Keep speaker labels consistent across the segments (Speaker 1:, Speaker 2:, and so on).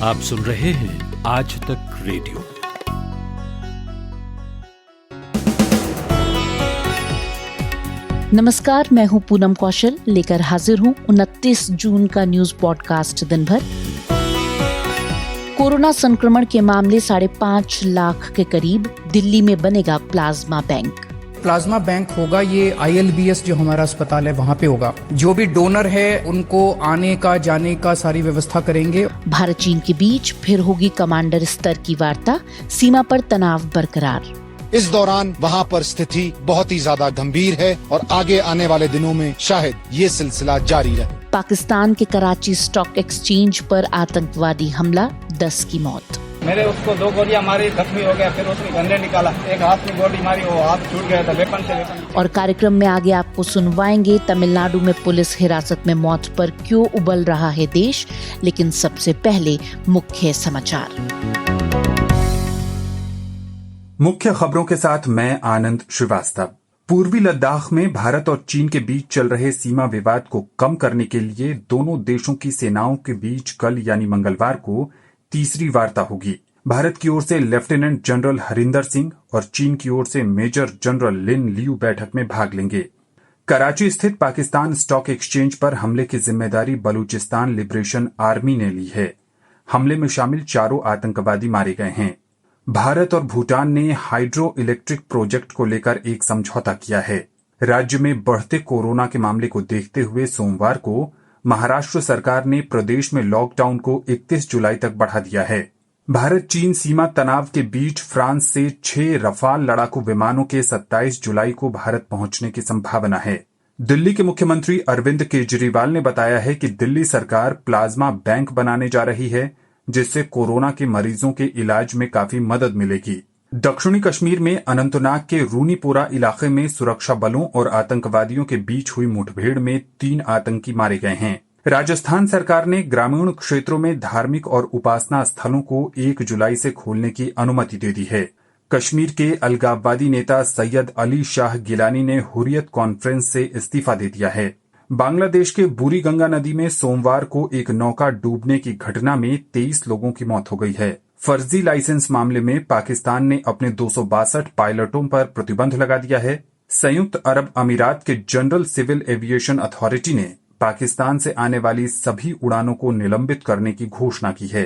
Speaker 1: आप सुन रहे हैं आज तक रेडियो।
Speaker 2: नमस्कार, मैं हूं पूनम कौशल, लेकर हाजिर हूं 29 जून का न्यूज पॉडकास्ट दिन भर। कोरोना संक्रमण के मामले 5.5 लाख के करीब। दिल्ली में बनेगा प्लाज्मा बैंक।
Speaker 3: प्लाज्मा बैंक होगा, ये ILBS जो हमारा अस्पताल है वहाँ पे होगा। जो भी डोनर है उनको आने का जाने का सारी व्यवस्था करेंगे।
Speaker 2: भारत चीन के बीच फिर होगी कमांडर स्तर की वार्ता, सीमा पर तनाव बरकरार।
Speaker 4: इस दौरान वहाँ पर स्थिति बहुत ही ज्यादा गंभीर है और आगे आने वाले दिनों में शायद ये सिलसिला जारी रहे।
Speaker 2: पाकिस्तान के कराची स्टॉक एक्सचेंज पर आतंकवादी हमला, 10 की मौत।
Speaker 5: मेरे उसको 2 गोलियां मारी, जख्मी हो गया, फिर उसने गंदे निकाला, एक हाथ में गोली मारी, वो हाथ छूट गया था वेपन से।
Speaker 2: और कार्यक्रम में आगे आपको सुनवाएंगे तमिलनाडु में पुलिस हिरासत में मौत पर क्यों उबल रहा है देश। लेकिन सबसे पहले मुख्य समाचार।
Speaker 6: मुख्य खबरों के साथ मैं आनंद श्रीवास्तव। पूर्वी लद्दाख में भारत और चीन के बीच चल रहे सीमा विवाद को कम करने के लिए दोनों देशों की सेनाओं के बीच कल यानी मंगलवार को तीसरी वार्ता होगी। भारत की ओर से लेफ्टिनेंट जनरल हरिंदर सिंह और चीन की ओर से मेजर जनरल लिन लियू बैठक में भाग लेंगे। कराची स्थित पाकिस्तान स्टॉक एक्सचेंज पर हमले की जिम्मेदारी बलूचिस्तान लिबरेशन आर्मी ने ली है। हमले में शामिल 4 आतंकवादी मारे गए हैं। भारत और भूटान ने हाइड्रो इलेक्ट्रिक प्रोजेक्ट को लेकर एक समझौता किया है। राज्य में बढ़ते कोरोना के मामले को देखते हुए सोमवार को महाराष्ट्र सरकार ने प्रदेश में लॉकडाउन को 31 जुलाई तक बढ़ा दिया है। भारत चीन सीमा तनाव के बीच फ्रांस से 6 रफाल लड़ाकू विमानों के 27 जुलाई को भारत पहुंचने की संभावना है। दिल्ली के मुख्यमंत्री अरविंद केजरीवाल ने बताया है कि दिल्ली सरकार प्लाज्मा बैंक बनाने जा रही है, जिससे कोरोना के मरीजों के इलाज में काफी मदद मिलेगी। दक्षिणी कश्मीर में अनंतनाग के रूनीपोरा इलाके में सुरक्षा बलों और आतंकवादियों के बीच हुई मुठभेड़ में 3 आतंकी मारे गए हैं। राजस्थान सरकार ने ग्रामीण क्षेत्रों में धार्मिक और उपासना स्थलों को 1 जुलाई से खोलने की अनुमति दे दी है। कश्मीर के अलगाववादी नेता सैयद अली शाह गिलानी ने हुर्रियत कॉन्फ्रेंस से इस्तीफा दे दिया है। बांग्लादेश के बुरीगंगा नदी में सोमवार को एक नौका डूबने की घटना में 23 लोगों की मौत हो गई है। फर्जी लाइसेंस मामले में पाकिस्तान ने अपने 262 पायलटों पर प्रतिबंध लगा दिया है। संयुक्त अरब अमीरात के जनरल सिविल एविएशन अथॉरिटी ने पाकिस्तान से आने वाली सभी उड़ानों को निलंबित करने की घोषणा की है।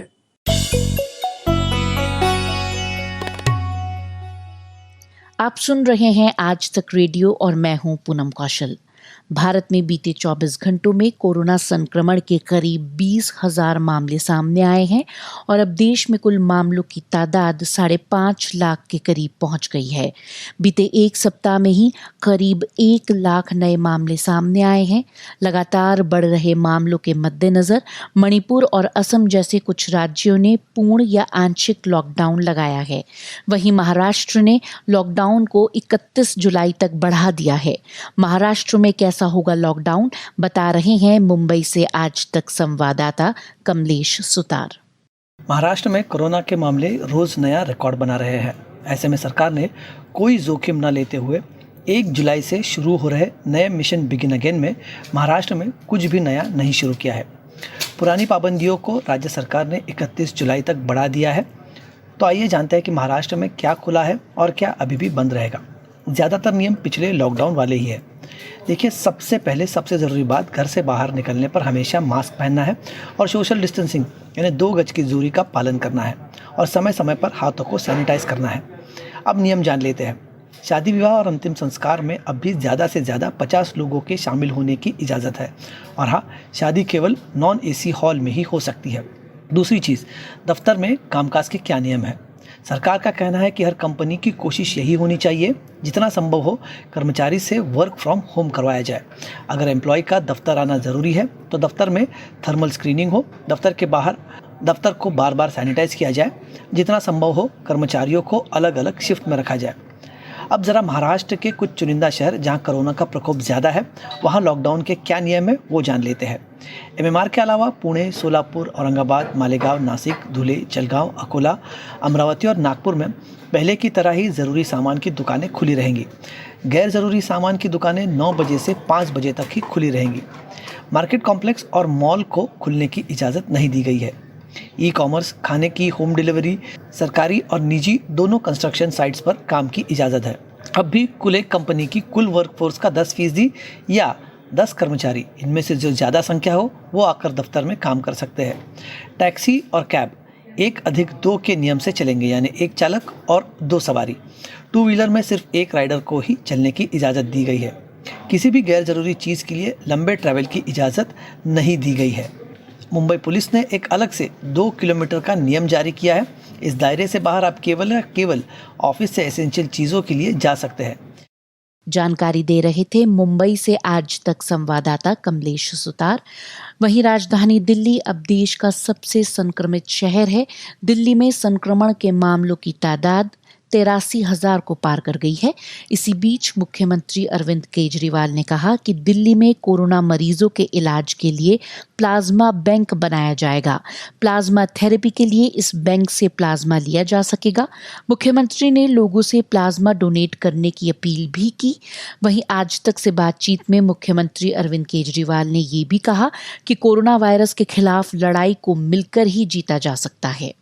Speaker 2: आप सुन रहे हैं आज तक रेडियो और मैं हूं पूनम कौशल। भारत में बीते 24 घंटों में कोरोना संक्रमण के करीब 20,000 मामले सामने आए हैं और अब देश में कुल मामलों की तादाद 5.5 लाख के करीब पहुंच गई है। बीते एक सप्ताह में ही करीब 1 लाख नए मामले सामने आए हैं। लगातार बढ़ रहे मामलों के मद्देनजर मणिपुर और असम जैसे कुछ राज्यों ने पूर्ण या आंशिक लॉकडाउन लगाया है। वहीं महाराष्ट्र ने लॉकडाउन को 31 जुलाई तक बढ़ा दिया है। महाराष्ट्र में कैसा होगा लॉकडाउन, बता रहे हैं मुंबई से आज तक संवाददाता कमलेश सुतार।
Speaker 7: महाराष्ट्र में कोरोना के मामले रोज नया रिकॉर्ड बना रहे हैं। ऐसे में सरकार ने कोई जोखिम न लेते हुए 1 जुलाई से शुरू हो रहे नए मिशन बिगिन अगेन में महाराष्ट्र में कुछ भी नया नहीं शुरू किया है। पुरानी पाबंदियों को राज्य सरकार ने 31 जुलाई तक बढ़ा दिया है। तो आइए जानते हैं कि महाराष्ट्र में क्या खुला है और क्या अभी भी बंद रहेगा। ज़्यादातर नियम पिछले लॉकडाउन वाले ही है। देखिए, सबसे पहले सबसे ज़रूरी बात, घर से बाहर निकलने पर हमेशा मास्क पहनना है और सोशल डिस्टेंसिंग यानी 2 गज की दूरी का पालन करना है और समय समय पर हाथों को सैनिटाइज करना है। अब नियम जान लेते हैं। शादी विवाह और अंतिम संस्कार में अब भी ज़्यादा से ज़्यादा 50 लोगों के शामिल होने की इजाज़त है और हाँ, शादी केवल नॉन AC हॉल में ही हो सकती है। दूसरी चीज़, दफ्तर में कामकाज के क्या नियम है। सरकार का कहना है कि हर कंपनी की कोशिश यही होनी चाहिए जितना संभव हो कर्मचारी से वर्क फ्रॉम होम करवाया जाए। अगर एम्प्लॉय का दफ्तर आना ज़रूरी है तो दफ्तर में थर्मल स्क्रीनिंग हो, दफ्तर को बार बार सैनिटाइज किया जाए। जितना संभव हो कर्मचारियों को अलग अलग शिफ्ट में रखा जाए। अब ज़रा महाराष्ट्र के कुछ चुनिंदा शहर जहां कोरोना का प्रकोप ज़्यादा है वहां लॉकडाउन के क्या नियम है वो जान लेते हैं। MMR के अलावा पुणे, सोलापुर, औरंगाबाद, मालेगांव, नासिक, धुले, जलगांव, अकोला, अमरावती और नागपुर में पहले की तरह ही ज़रूरी सामान की दुकानें खुली रहेंगी। गैर ज़रूरी सामान की दुकानें 9 बजे से 5 बजे तक ही खुली रहेंगी। मार्केट कॉम्प्लेक्स और मॉल को खुलने की इजाज़त नहीं दी गई है। ई कॉमर्स, खाने की होम डिलीवरी, सरकारी और निजी दोनों कंस्ट्रक्शन साइट्स पर काम की इजाज़त है। अब भी कुल एक कंपनी की कुल वर्कफोर्स का 10% या 10 कर्मचारी, इनमें से जो ज़्यादा संख्या हो वो आकर दफ्तर में काम कर सकते हैं। टैक्सी और कैब 1+2 के नियम से चलेंगे, यानी एक चालक और 2 सवारी। 2 व्हीलर में सिर्फ एक राइडर को ही चलने की इजाज़त दी गई है। किसी भी गैर जरूरी चीज़ के लिए लंबे ट्रैवल की इजाज़त नहीं दी गई है। मुंबई पुलिस ने एक अलग से 2 किलोमीटर का नियम जारी किया है। इस दायरे से बाहर आप केवल ऑफिस से एसेंशियल चीज़ों के लिए जा सकते हैं।
Speaker 2: जानकारी दे रहे थे मुंबई से आज तक संवाददाता कमलेश सुतार। वहीं राजधानी दिल्ली अब देश का सबसे संक्रमित शहर है। दिल्ली में संक्रमण के मामलों की तादाद 83,000 को पार कर गई है। इसी बीच मुख्यमंत्री अरविंद केजरीवाल ने कहा कि दिल्ली में कोरोना मरीजों के इलाज के लिए प्लाज्मा बैंक बनाया जाएगा। प्लाज्मा थेरेपी के लिए इस बैंक से प्लाज्मा लिया जा सकेगा। मुख्यमंत्री ने लोगों से प्लाज्मा डोनेट करने की अपील भी की। वहीं आज तक से बातचीत में मुख्यमंत्री अरविंद केजरीवाल ने ये भी कहा कि कोरोना वायरस के खिलाफ लड़ाई को मिलकर ही जीता जा सकता है।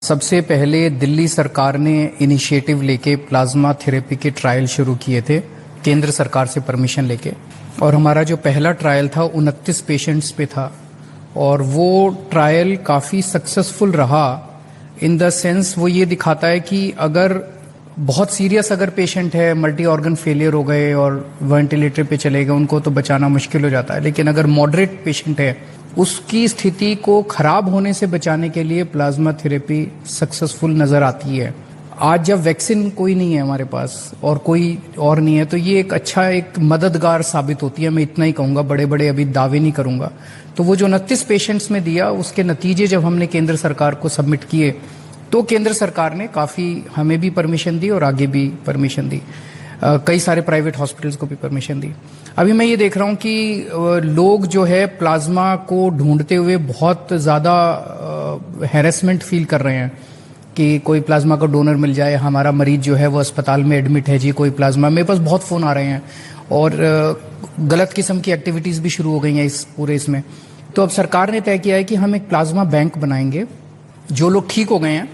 Speaker 3: सबसे पहले दिल्ली सरकार ने इनिशिएटिव लेके प्लाज्मा थेरेपी के ट्रायल शुरू किए थे केंद्र सरकार से परमिशन लेके, और हमारा जो पहला ट्रायल था 29 पेशेंट्स पे था और वो ट्रायल काफ़ी सक्सेसफुल रहा। इन द सेंस वो ये दिखाता है कि अगर बहुत सीरियस अगर पेशेंट है, मल्टी ऑर्गन फेलियर हो गए और वेंटिलेटर पे चले गए, उनको तो बचाना मुश्किल हो जाता है। लेकिन अगर मॉडरेट पेशेंट है, उसकी स्थिति को खराब होने से बचाने के लिए प्लाज्मा थेरेपी सक्सेसफुल नजर आती है। आज जब वैक्सीन कोई नहीं है हमारे पास और कोई और नहीं है, तो ये एक अच्छा एक मददगार साबित होती है। मैं इतना ही कहूँगा, बड़े बड़े अभी दावे नहीं करूँगा। तो वो जो 29 पेशेंट्स में दिया, उसके नतीजे जब हमने केंद्र सरकार को सबमिट किए तो केंद्र सरकार ने काफ़ी हमें भी परमिशन दी और आगे भी परमिशन दी, कई सारे प्राइवेट हॉस्पिटल्स को भी परमिशन दी। अभी मैं ये देख रहा हूँ कि लोग जो है प्लाज्मा को ढूंढते हुए बहुत ज़्यादा हैरेसमेंट फील कर रहे हैं कि कोई प्लाज्मा का डोनर मिल जाए, हमारा मरीज जो है वो अस्पताल में एडमिट है जी, कोई प्लाज्मा। मेरे पास बहुत फ़ोन आ रहे हैं और गलत किस्म की एक्टिविटीज़ भी शुरू हो गई हैं इस पूरे इसमें। तो अब सरकार ने तय किया है कि हम एक प्लाज्मा बैंक बनाएंगे। जो लोग ठीक हो गए हैं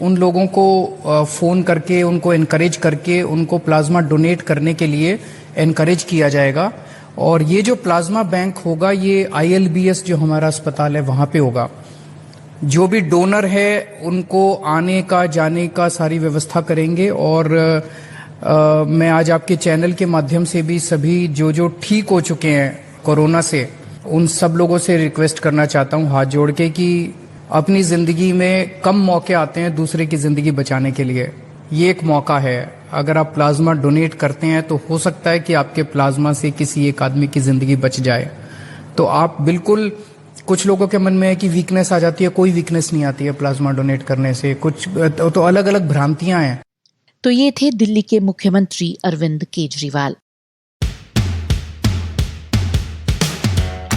Speaker 3: उन लोगों को फ़ोन करके, उनको इनकरेज करके, उनको प्लाज्मा डोनेट करने के लिए इनकरेज किया जाएगा। और ये जो प्लाज्मा बैंक होगा ये ILBS जो हमारा अस्पताल है वहाँ पे होगा। जो भी डोनर है उनको आने का जाने का सारी व्यवस्था करेंगे। और मैं आज आपके चैनल के माध्यम से भी सभी जो ठीक हो चुके हैं कोरोना से, उन सब लोगों से रिक्वेस्ट करना चाहता हूँ हाथ जोड़ के कि अपनी ज़िंदगी में कम मौके आते हैं दूसरे की ज़िंदगी बचाने के लिए। ये एक मौका है। अगर आप प्लाज्मा डोनेट करते हैं तो हो सकता है कि आपके प्लाज्मा से किसी एक आदमी की ज़िंदगी बच जाए। तो आप बिल्कुल, कुछ लोगों के मन में है कि वीकनेस आ जाती है, कोई वीकनेस नहीं आती है प्लाज्मा डोनेट करने से। कुछ तो अलग अलग भ्रांतियां हैं।
Speaker 2: तो ये थे दिल्ली के मुख्यमंत्री अरविंद केजरीवाल।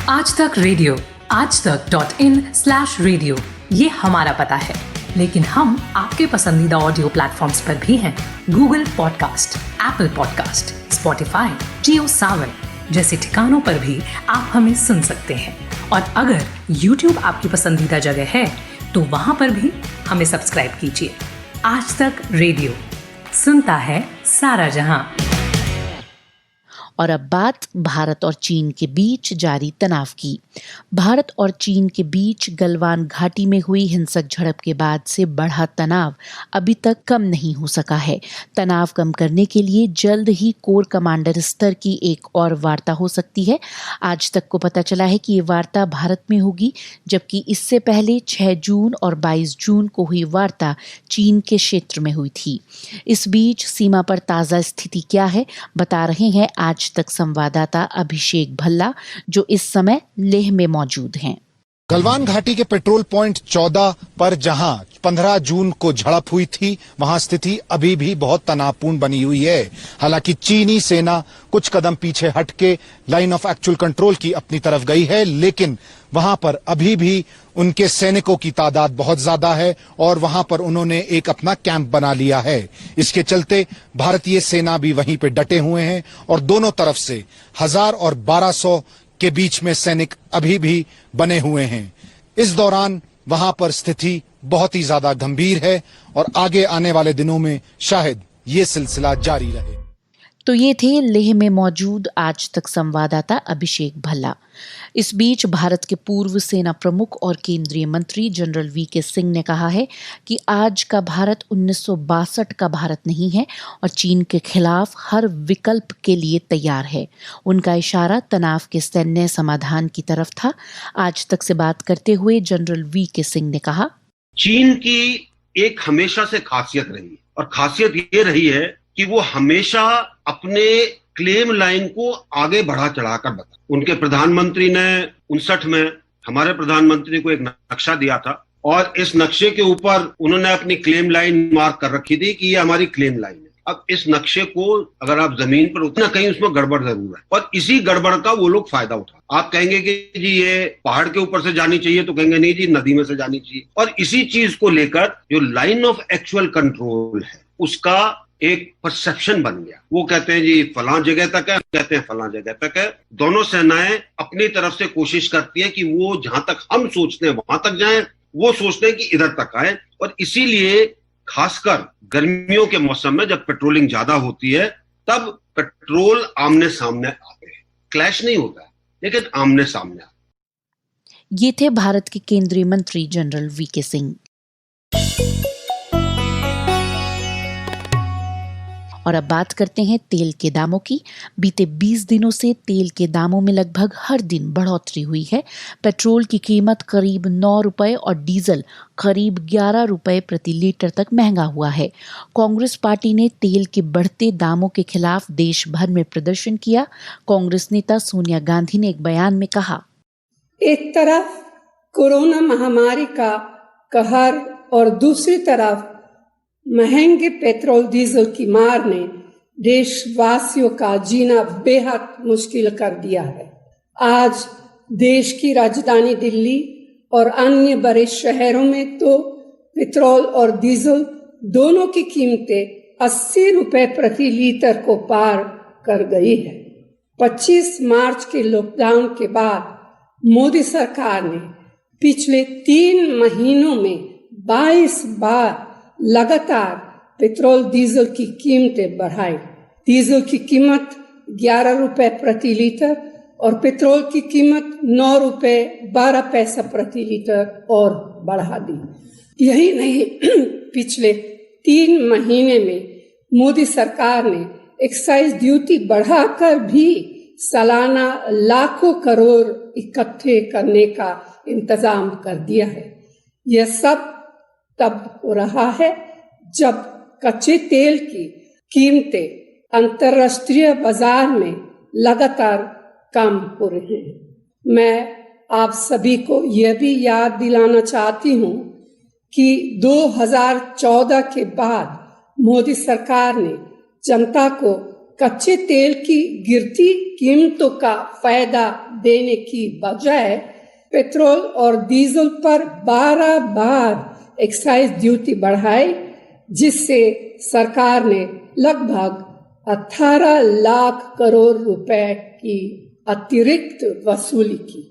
Speaker 8: आज तक रेडियो aajtak.in/radio ये हमारा पता है, लेकिन हम आपके पसंदीदा ऑडियो प्लेटफॉर्म्स पर भी हैं। Google podcast, Apple podcast, Spotify, Jio Saavn जैसे ठिकानों पर भी आप हमें सुन सकते हैं। और अगर YouTube आपकी पसंदीदा जगह है तो वहां पर भी हमें सब्सक्राइब कीजिए। आज तक रेडियो, सुनता है सारा जहां।
Speaker 2: और अब बात भारत और चीन के बीच जारी तनाव की। भारत और चीन के बीच गलवान घाटी में हुई हिंसक झड़प के बाद से बढ़ा तनाव अभी तक कम नहीं हो सका है। तनाव कम करने के लिए जल्द ही कोर कमांडर स्तर की एक और वार्ता हो सकती है। आज तक को पता चला है कि ये वार्ता भारत में होगी, जबकि इससे पहले 6 जून और 22 जून को हुई वार्ता चीन के क्षेत्र में हुई थी। इस बीच सीमा पर ताज़ा स्थिति क्या है, बता रहे हैं आज तक संवाददाता अभिषेक भल्ला, जो इस समय लेह में मौजूद हैं।
Speaker 4: गलवान घाटी के पेट्रोल पॉइंट 14 पर जहां 15 जून को झड़प हुई थी, वहां स्थिति अभी भी बहुत तनावपूर्ण बनी हुई है। हालांकि चीनी सेना कुछ कदम पीछे हटके लाइन ऑफ एक्चुअल कंट्रोल की अपनी तरफ गई है, लेकिन वहां पर अभी भी उनके सैनिकों की तादाद बहुत ज्यादा है और वहां पर उन्होंने एक अपना कैंप बना लिया है। इसके चलते भारतीय सेना भी वहीं पे डटे हुए हैं और दोनों तरफ से 1000 और 1200 के बीच में सैनिक अभी भी बने हुए हैं। इस दौरान वहां पर स्थिति बहुत ही ज्यादा गंभीर है और आगे आने वाले दिनों में शायद ये सिलसिला जारी रहे।
Speaker 2: तो ये थे लेह में मौजूद आज तक संवाददाता अभिषेक भल्ला। इस बीच भारत के पूर्व सेना प्रमुख और केंद्रीय मंत्री जनरल वीके सिंह ने कहा है कि आज का भारत 1962 का भारत नहीं है और चीन के खिलाफ हर विकल्प के लिए तैयार है। उनका इशारा तनाव के सैन्य समाधान की तरफ था। आज तक से बात करते हुए जनरल वीके सिंह ने कहा,
Speaker 9: चीन की एक हमेशा से खासियत रही है और खासियत ये रही है कि वो हमेशा अपने क्लेम लाइन को आगे बढ़ा चढ़ाकर बता। उनके प्रधानमंत्री ने 59 में हमारे प्रधानमंत्री को एक नक्शा दिया था और इस नक्शे के ऊपर उन्होंने अपनी क्लेम लाइन मार्क कर रखी थी कि ये हमारी क्लेम लाइन है। अब इस नक्शे को अगर आप जमीन पर उतना कहीं उसमें गड़बड़ जरूर है और इसी गड़बड़ का वो लोग फायदा उठा। आप कहेंगे कि जी ये पहाड़ के ऊपर से जानी चाहिए, तो कहेंगे नहीं जी नदी में से जानी चाहिए। और इसी चीज को लेकर जो लाइन ऑफ एक्चुअल कंट्रोल है उसका एक परसेप्शन बन गया। वो कहते हैं जी फलां जगह तक है, कहते हैं फलां जगह तक है। दोनों सेनाएं अपनी तरफ से कोशिश करती है कि वो जहां तक हम सोचते हैं वहां तक जाएं, वो सोचते हैं कि इधर तक आए। और इसीलिए खासकर गर्मियों के मौसम में जब पेट्रोलिंग ज्यादा होती है तब पेट्रोल आमने सामने आते हैं। क्लैश नहीं होता है लेकिन आमने सामने आते हैं।
Speaker 2: ये थे भारत के केंद्रीय मंत्री जनरल वीके सिंह। और अब बात करते हैं तेल के दामों की। बीते 20 दिनों से तेल के दामों में लगभग हर दिन बढ़ोतरी हुई है। पेट्रोल की कीमत करीब 9 रुपए और डीजल करीब 11 रुपए प्रति लीटर तक महंगा हुआ है। कांग्रेस पार्टी ने तेल के बढ़ते दामों के खिलाफ देश भर में प्रदर्शन किया। कांग्रेस नेता सोनिया गांधी ने एक बयान में कहा,
Speaker 10: एक तरफ कोरोना महामारी का कहर और दूसरी तरफ महंगे पेट्रोल डीजल की मार ने देशवासियों का जीना बेहद मुश्किल कर दिया है। आज देश की राजधानी दिल्ली और अन्य बड़े शहरों में तो पेट्रोल और डीजल दोनों की कीमतें 80 रुपए प्रति लीटर को पार कर गई है। 25 मार्च के लॉकडाउन के बाद मोदी सरकार ने पिछले 3 महीनों में 22 बार लगातार पेट्रोल डीजल की कीमतें बढ़ाई। डीजल की कीमत 11 रुपए प्रति लीटर और पेट्रोल की कीमत 9 रुपए 12 पैसा प्रति लीटर और बढ़ा दी। यही नहीं, पिछले 3 महीने में मोदी सरकार ने एक्साइज ड्यूटी बढ़ाकर भी सालाना लाखों करोड़ इकट्ठे करने का इंतजाम कर दिया है। यह सब तब हो रहा है जब कच्चे तेल की कीमतें अंतर्राष्ट्रीय बाजार में लगातार कम हो रही हैं। मैं आप सभी को यह भी याद दिलाना चाहती हूँ कि 2014 के बाद मोदी सरकार ने जनता को कच्चे तेल की गिरती कीमतों का फायदा देने की बजाय पेट्रोल और डीजल पर 12 बार एक्साइज ड्यूटी बढ़ाई, जिससे सरकार ने लगभग 18 लाख करोड़ रुपए की अतिरिक्त वसूली की।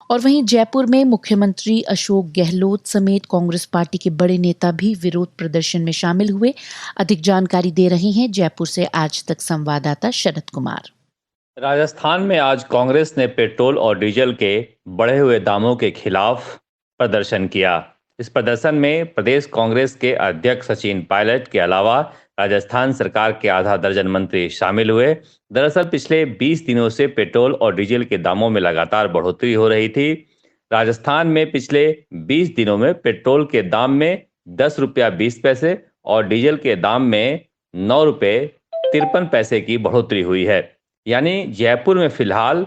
Speaker 2: और वहीं जयपुर में मुख्यमंत्री अशोक गहलोत समेत कांग्रेस पार्टी के बड़े नेता भी विरोध प्रदर्शन में शामिल हुए। अधिक जानकारी दे रहे हैं जयपुर से आज तक संवाददाता शरद कुमार।
Speaker 11: राजस्थान में आज कांग्रेस ने पेट्रोल और डीजल के बढ़े हुए दामों के खिलाफ प्रदर्शन किया। इस प्रदर्शन में प्रदेश कांग्रेस के अध्यक्ष सचिन पायलट के अलावा राजस्थान सरकार के आधा दर्जन मंत्री शामिल हुए। दरअसल पिछले 20 दिनों से पेट्रोल और डीजल के दामों में लगातार बढ़ोतरी हो रही थी। राजस्थान में पिछले 20 दिनों में पेट्रोल के दाम में 10 रुपया 20 पैसे और डीजल के दाम में 9 रुपये 53 पैसे की बढ़ोतरी हुई है। यानी जयपुर में फिलहाल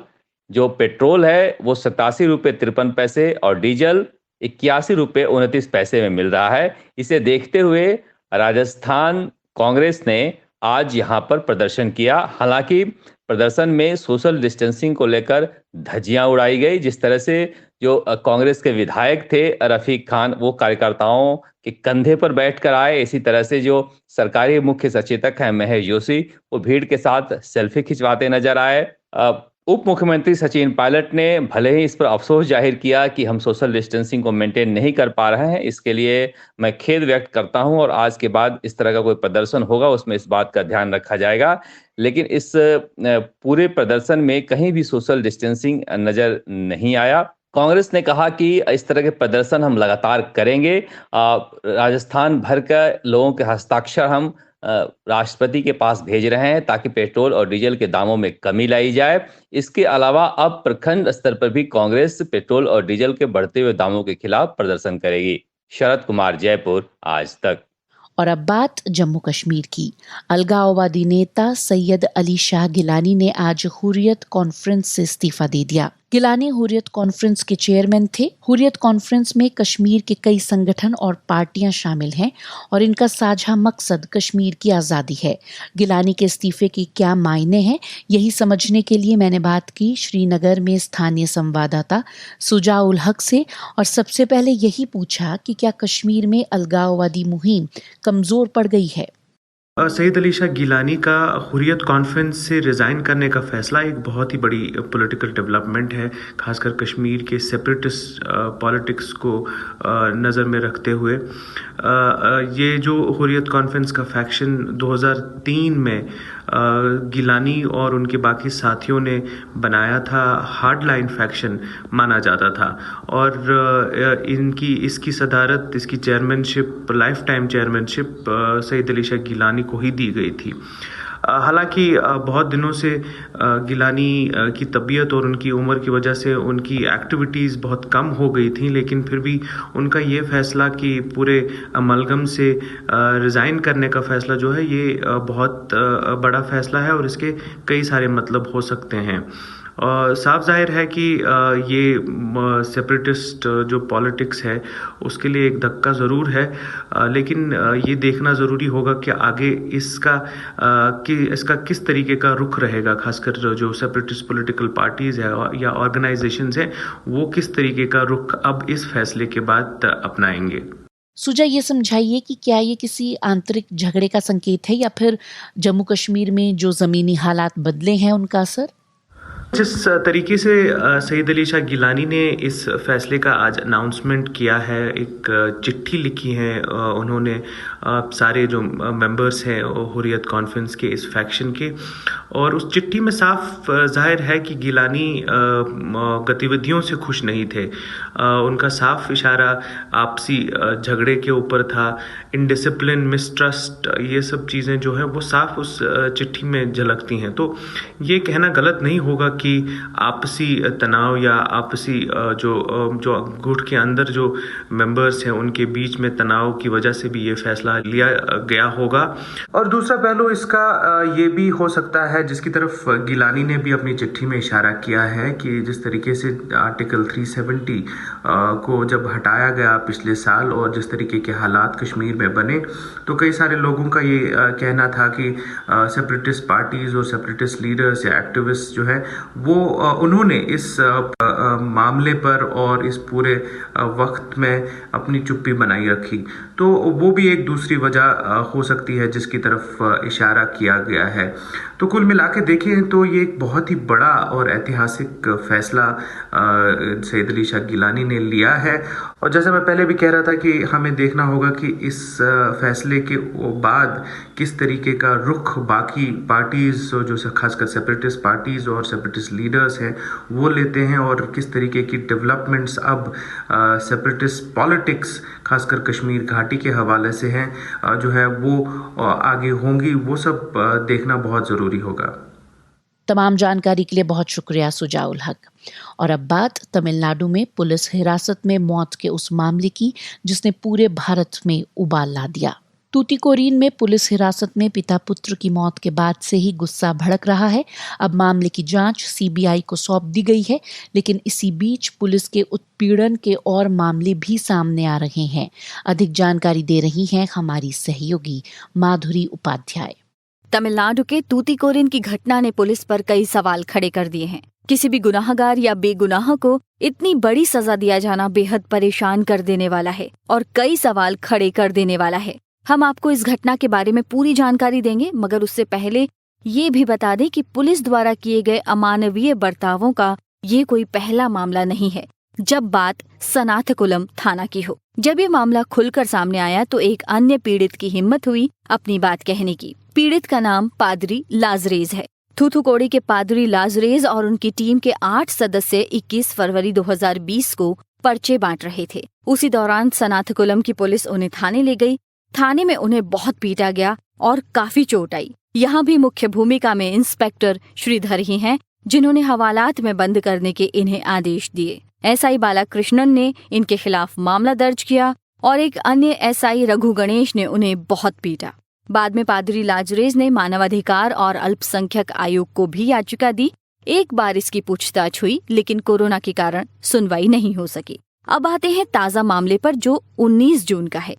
Speaker 11: जो पेट्रोल है वो 87 रुपये 53 पैसे और डीजल 81 रुपये 29 पैसे में मिल रहा है। इसे देखते हुए राजस्थान कांग्रेस ने आज यहां पर प्रदर्शन किया। हालांकि प्रदर्शन में सोशल डिस्टेंसिंग को लेकर धज्जियां उड़ाई गई। जिस तरह से जो कांग्रेस के विधायक थे रफीक खान, वो कार्यकर्ताओं के कंधे पर बैठकर आए। इसी तरह से जो सरकारी मुख्य सचेतक हैं महेश जोशी, वो भीड़ के साथ सेल्फी खिंचवाते नजर आए। उप मुख्यमंत्री सचिन पायलट ने भले ही इस पर अफसोस जाहिर किया कि हम सोशल डिस्टेंसिंग को मेंटेन नहीं कर पा रहे हैं, इसके लिए मैं खेद व्यक्त करता हूं और आज के बाद इस तरह का कोई प्रदर्शन होगा उसमें इस बात का ध्यान रखा जाएगा। लेकिन इस पूरे प्रदर्शन में कहीं भी सोशल डिस्टेंसिंग नजर नहीं आया। कांग्रेस ने कहा कि इस तरह के प्रदर्शन हम लगातार करेंगे। राजस्थान भर के लोगों के हस्ताक्षर हम राष्ट्रपति के पास भेज रहे हैं ताकि पेट्रोल और डीजल के दामों में कमी लाई जाए। इसके अलावा अब प्रखंड स्तर पर भी कांग्रेस पेट्रोल और डीजल के बढ़ते हुए दामों के खिलाफ प्रदर्शन करेगी। शरद कुमार, जयपुर, आज तक।
Speaker 2: और अब बात जम्मू कश्मीर की। अलगाववादी नेता सैयद अली शाह गिलानी ने आज हुर्रियत कॉन्फ्रेंस से इस्तीफा दे दिया। गिलानी हुर्रियत कॉन्फ्रेंस के चेयरमैन थे। हुर्रियत कॉन्फ्रेंस में कश्मीर के कई संगठन और पार्टियां शामिल हैं और इनका साझा मकसद कश्मीर की आज़ादी है। गिलानी के इस्तीफे के क्या मायने हैं, यही समझने के लिए मैंने बात की श्रीनगर में स्थानीय संवाददाता सुजा उल हक से और सबसे पहले यही पूछा कि क्या कश्मीर में अलगाववादी मुहिम कमजोर पड़ गई है।
Speaker 12: सैयद अली शाह गिलानी का हुर्रियत कॉन्फ्रेंस से रिज़ाइन करने का फैसला एक बहुत ही बड़ी पॉलिटिकल डेवलपमेंट है, खासकर कश्मीर के सेपरेटिस्ट पॉलिटिक्स को नज़र में रखते हुए। ये जो हुर्रियत कॉन्फ्रेंस का फैक्शन 2003 में गिलानी और उनके बाकी साथियों ने बनाया था, हार्ड लाइन फैक्शन माना जाता था और इसकी सदारत, इसकी chairmanship, lifetime chairmanship Syed Ali Shah Geelani को ही दी गई थी। हालांकि बहुत दिनों से गिलानी की तबीयत और उनकी उम्र की वजह से उनकी एक्टिविटीज़ बहुत कम हो गई थी, लेकिन फिर भी उनका ये फैसला कि पूरे अमलगम से रिज़ाइन करने का फैसला जो है, ये बहुत बड़ा फैसला है और इसके कई सारे मतलब हो सकते हैं। साफ जाहिर है कि ये सेपरेटिस्ट जो पॉलिटिक्स है उसके लिए एक धक्का ज़रूर है, लेकिन ये देखना ज़रूरी होगा कि आगे इसका किस तरीके का रुख रहेगा, खासकर जो सेपरेटिस्ट पॉलिटिकल पार्टीज़ है या ऑर्गेनाइजेशंस हैं, वो किस तरीके का रुख अब इस फैसले के बाद अपनाएंगे।
Speaker 2: सुजा, ये समझाइए कि क्या ये किसी आंतरिक झगड़े का संकेत है या फिर जम्मू कश्मीर में जो ज़मीनी हालात बदले हैं उनका असर?
Speaker 12: जिस तरीके से सैयद अली शाह गिलानी ने इस फैसले का आज अनाउंसमेंट किया है, एक चिट्ठी लिखी है उन्होंने सारे जो मेंबर्स हैं हुर्रियत कॉन्फ्रेंस के, इस फैक्शन के, और उस चिट्ठी में साफ जाहिर है कि गिलानी गतिविधियों से खुश नहीं थे। उनका साफ इशारा आपसी झगड़े के ऊपर था, इनडिसिप्लिन, मिसट्रस्ट, ये सब चीज़ें जो है वो साफ उस चिट्ठी में झलकती हैं। तो ये कहना गलत नहीं होगा कि आपसी तनाव या आपसी जो गुट के अंदर जो मेंबर्स हैं उनके बीच में तनाव की वजह से भी ये फैसला लिया गया होगा। और दूसरा पहलू इसका ये भी हो सकता है, जिसकी तरफ गिलानी ने भी अपनी चिट्ठी में इशारा किया है, कि जिस तरीके से आर्टिकल 370 को जब हटाया गया पिछले साल और जिस तरीके के हालात कश्मीर में बने, तो कई सारे लोगों का ये कहना था कि सेपरेटिस्ट पार्टीज और सेपरेटिस्ट लीडर्स या एक्टिविस्ट जो है वो उन्होंने इस मामले पर और इस पूरे वक्त में अपनी चुप्पी बनाई रखी। तो वो भी एक दूसरी वजह हो सकती है जिसकी तरफ इशारा किया गया है। तो कुल मिला के देखें तो ये एक बहुत ही बड़ा और ऐतिहासिक फैसला सैयद अली शाह गिलानी ने लिया है। और जैसे मैं पहले भी कह रहा था कि हमें देखना होगा कि इस फैसले के बाद किस तरीके का रुख बाकी पार्टीज जो खासकर सेपरेटिस्ट पार्टीज और सेपरेटिस्ट लीडर्स हैं वो लेते हैं, और किस तरीके की डेवलपमेंट्स अब सेपरेटिस्ट पॉलिटिक्स खासकर कश्मीर घाटी के हवाले से हैं जो है वो आगे होंगी, वो सब देखना बहुत ज़रूरी होगा।
Speaker 2: तमाम जानकारी के लिए बहुत शुक्रिया सुजा उल हक। और अब बात तमिलनाडु में पुलिस हिरासत में मौत के उस मामले की जिसने पूरे भारत में उबाल ला दिया। तूतीकोरिन में पुलिस हिरासत में पिता पुत्र की मौत के बाद से ही गुस्सा भड़क रहा है। अब मामले की जांच सीबीआई को सौंप दी गई है, लेकिन इसी बीच पुलिस के उत्पीड़न के और मामले भी सामने आ रहे हैं। अधिक जानकारी दे रही हैं हमारी सहयोगी माधुरी उपाध्याय।
Speaker 13: तमिलनाडु के तूतीकोरिन की घटना ने पुलिस पर कई सवाल खड़े कर दिए हैं। किसी भी गुनाहगार या बेगुनाह को इतनी बड़ी सजा दिया जाना बेहद परेशान कर देने वाला है और कई सवाल खड़े कर देने वाला है। हम आपको इस घटना के बारे में पूरी जानकारी देंगे, मगर उससे पहले ये भी बता दें कि पुलिस द्वारा किए गए अमानवीय बर्तावों का ये कोई पहला मामला नहीं है जब बात सनाथकुलम थाना की हो। जब ये मामला खुलकर सामने आया तो एक अन्य पीड़ित की हिम्मत हुई अपनी बात कहने की। पीड़ित का नाम पादरी लाजरेज है। थूथुकोडी के पादरी लाजरेज और उनकी टीम के 8 सदस्य 21 फरवरी 2020 को पर्चे बांट रहे थे। उसी दौरान सनाथकुलम की पुलिस उन्हें थाने ले गई। थाने में उन्हें बहुत पीटा गया और काफी चोट आई। यहाँ भी मुख्य भूमिका में इंस्पेक्टर श्रीधर ही हैं, जिन्होंने हवालात में बंद करने के इन्हें आदेश दिए। एसआई बालाकृष्णन ने इनके खिलाफ मामला दर्ज किया और एक अन्य एसआई रघु गणेश ने उन्हें बहुत पीटा। बाद में पादरी लाजरेज ने मानवाधिकार और अल्पसंख्यक आयोग को भी याचिका दी। एक बार इसकी पूछताछ हुई, लेकिन कोरोना के कारण सुनवाई नहीं हो सकी। अब आते हैं ताजा मामले पर, जो 19 जून का है।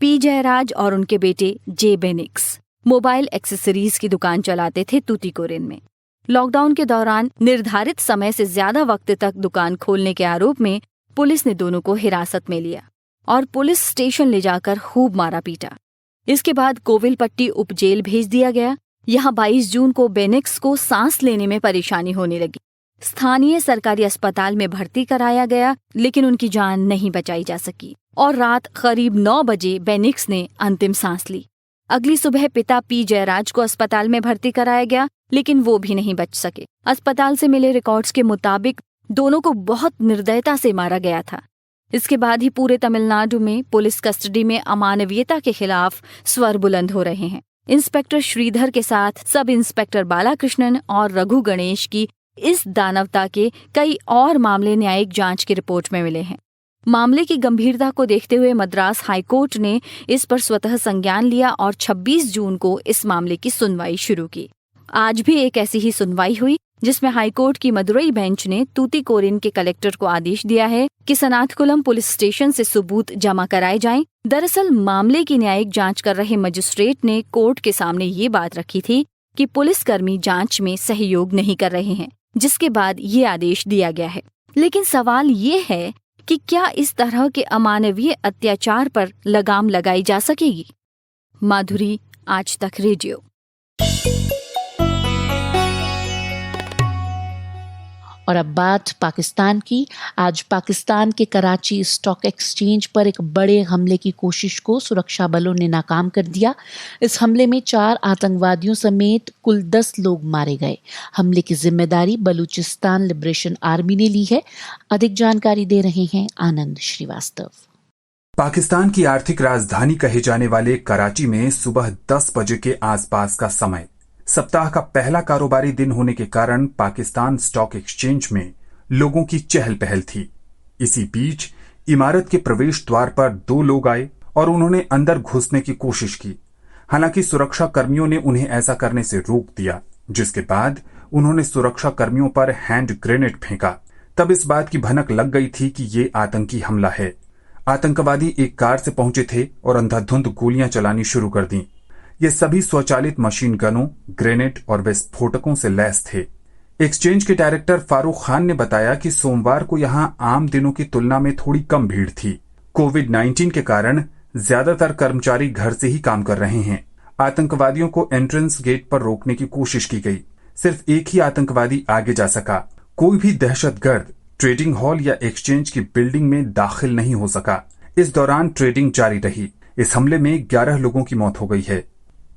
Speaker 13: पी जयराज और उनके बेटे जे बेनिक्स मोबाइल एक्सेसरीज की दुकान चलाते थे तूतीकोरिन में। लॉकडाउन के दौरान निर्धारित समय से ज्यादा वक्त तक दुकान खोलने के आरोप में पुलिस ने दोनों को हिरासत में लिया और पुलिस स्टेशन ले जाकर खूब मारा पीटा। इसके बाद कोविलपट्टी उप जेल भेज दिया गया। यहाँ 22 जून को बेनिक्स को सांस लेने में परेशानी होने लगी। स्थानीय सरकारी अस्पताल में भर्ती कराया गया, लेकिन उनकी जान नहीं बचाई जा सकी और रात करीब 9 बजे बेनिक्स ने अंतिम सांस ली। अगली सुबह पिता पी जयराज को अस्पताल में भर्ती कराया गया, लेकिन वो भी नहीं बच सके। अस्पताल से मिले रिकॉर्ड्स के मुताबिक दोनों को बहुत निर्दयता से मारा गया था। इसके बाद ही पूरे तमिलनाडु में पुलिस कस्टडी में अमानवीयता के खिलाफ स्वर बुलंद हो रहे हैं। इंस्पेक्टर श्रीधर के साथ सब इंस्पेक्टर बालाकृष्णन और रघु गणेश की इस दानवता के कई और मामले न्यायिक जांच की रिपोर्ट में मिले हैं। मामले की गंभीरता को देखते हुए मद्रास हाईकोर्ट ने इस पर स्वतः संज्ञान लिया और 26 जून को इस मामले की सुनवाई शुरू की। आज भी एक ऐसी ही सुनवाई हुई, जिसमें हाईकोर्ट की मदुरई बेंच ने तूतीकोरिन के कलेक्टर को आदेश दिया है कि सनाथकुलम पुलिस स्टेशन से सबूत जमा कराए जाएं। दरअसल मामले की न्यायिक जांच कर रहे मजिस्ट्रेट ने कोर्ट के सामने ये बात रखी थी कि पुलिसकर्मी जांच में सहयोग नहीं कर रहे हैं, जिसके बाद ये आदेश दिया गया है। लेकिन सवाल ये है कि क्या इस तरह के अमानवीय अत्याचार पर लगाम लगाई जा सकेगी? माधुरी, आज तक रेडियो।
Speaker 2: और अब बात पाकिस्तान की। आज पाकिस्तान के कराची स्टॉक एक्सचेंज पर एक बड़े हमले की कोशिश को सुरक्षा बलों ने नाकाम कर दिया। इस हमले में 4 आतंकवादियों समेत कुल 10 लोग मारे गए। हमले की जिम्मेदारी बलूचिस्तान लिबरेशन आर्मी ने ली है। अधिक जानकारी दे रहे हैं आनंद श्रीवास्तव।
Speaker 6: पाकिस्तान की आर्थिक राजधानी कहे जाने वाले कराची में सुबह 10 बजे के आसपास का समय सप्ताह का पहला कारोबारी दिन होने के कारण पाकिस्तान स्टॉक एक्सचेंज में लोगों की चहल पहल थी। इसी बीच इमारत के प्रवेश द्वार पर 2 लोग आए और उन्होंने अंदर घुसने की कोशिश की। हालांकि सुरक्षा कर्मियों ने उन्हें ऐसा करने से रोक दिया, जिसके बाद उन्होंने सुरक्षा कर्मियों पर हैंड ग्रेनेड फेंका। तब इस बात की भनक लग गई थी कि ये आतंकी हमला है। आतंकवादी एक कार से पहुंचे थे और अंधाधुंध गोलियां चलानी शुरू कर दी। ये सभी स्वचालित मशीन गनों, ग्रेनेड और विस्फोटकों से लैस थे। एक्सचेंज के डायरेक्टर फारूक खान ने बताया कि सोमवार को यहां आम दिनों की तुलना में थोड़ी कम भीड़ थी। कोविड-19 के कारण ज्यादातर कर्मचारी घर से ही काम कर रहे हैं। आतंकवादियों को एंट्रेंस गेट पर रोकने की कोशिश की गई। सिर्फ एक ही आतंकवादी आगे जा सका। कोई भी दहशतगर्द ट्रेडिंग हॉल या एक्सचेंज की बिल्डिंग में दाखिल नहीं हो सका। इस दौरान ट्रेडिंग जारी रही। इस हमले में 11 लोगों की मौत हो गई है।